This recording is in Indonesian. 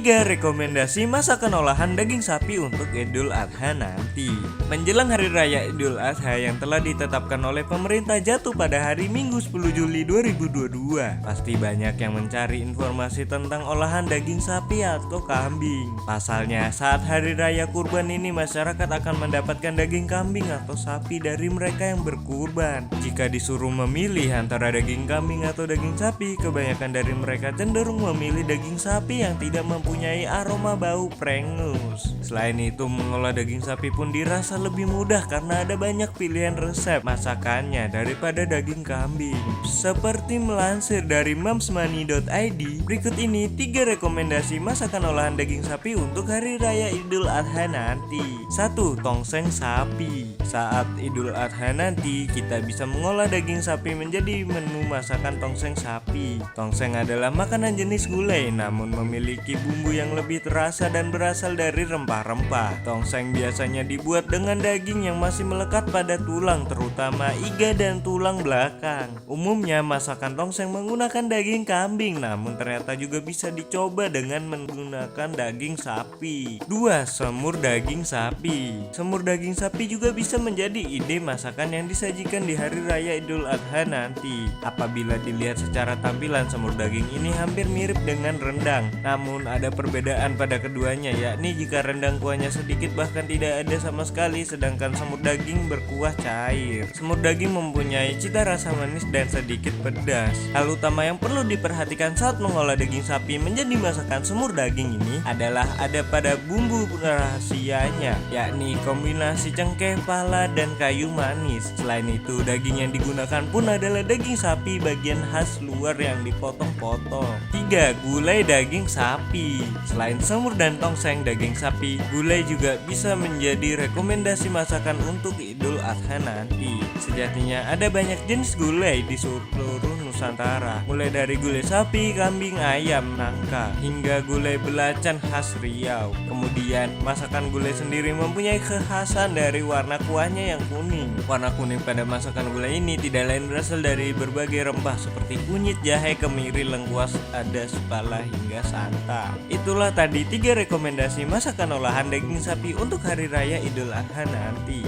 3 rekomendasi masakan olahan daging sapi untuk Idul Adha nanti. Menjelang Hari Raya Idul Adha yang telah ditetapkan oleh pemerintah jatuh pada hari Minggu 10 Juli 2022, pasti banyak yang mencari informasi tentang olahan daging sapi atau kambing. Pasalnya, saat Hari Raya Kurban ini masyarakat akan mendapatkan daging kambing atau sapi dari mereka yang berkurban. Jika disuruh memilih antara daging kambing atau daging sapi, kebanyakan dari mereka cenderung memilih daging sapi yang tidak mempunyai aroma bau prengus. Selain itu, mengolah daging sapi pun dirasa lebih mudah karena ada banyak pilihan resep masakannya daripada daging kambing. Seperti melansir dari mamsmoney.id, berikut ini 3 rekomendasi masakan olahan daging sapi untuk Hari Raya Idul Adha nanti. 1. Tongseng sapi. Saat Idul Adha nanti, kita bisa mengolah daging sapi menjadi menu masakan tongseng sapi. Tongseng adalah makanan jenis gulai namun memiliki bumbu yang lebih terasa dan berasal dari rempah-rempah. Tongseng biasanya dibuat dengan daging yang masih melekat pada tulang, terutama iga dan tulang belakang. Umumnya masakan tongseng menggunakan daging kambing, namun ternyata juga bisa dicoba dengan menggunakan daging sapi. 2. Semur daging sapi. Semur daging sapi juga bisa menjadi ide masakan yang disajikan di Hari Raya Idul Adha nanti. Apabila dilihat secara tampilan, semur daging ini hampir mirip dengan rendang, namun ada perbedaan pada keduanya, yakni jika rendang kuahnya sedikit bahkan tidak ada sama sekali, sedangkan semur daging berkuah cair. Semur daging mempunyai cita rasa manis dan sedikit pedas. Hal utama yang perlu diperhatikan saat mengolah daging sapi menjadi masakan semur daging ini adalah ada pada bumbu rahasianya, yakni kombinasi cengkeh, pala, dan kayu manis. Selain itu, daging yang digunakan pun adalah daging sapi bagian khas luar yang dipotong-potong. 3. Gulai daging sapi. Selain semur dan tongseng daging sapi, gulai juga bisa menjadi rekomendasi masakan untuk Idul Adha nanti. Sejatinya ada banyak jenis gulai di seluruh Nusantara, mulai dari gulai sapi, kambing, ayam, nangka, hingga gulai belacan khas Riau. Kemudian, masakan gulai sendiri mempunyai kekhasan dari warna kuahnya yang kuning. Warna kuning pada masakan gulai ini tidak lain berasal dari berbagai rempah seperti kunyit, jahe, kemiri, lengkuas, adas, pala, hingga santan. Itulah tadi 3 rekomendasi masakan olahan daging sapi untuk Hari Raya Idul Adha nanti.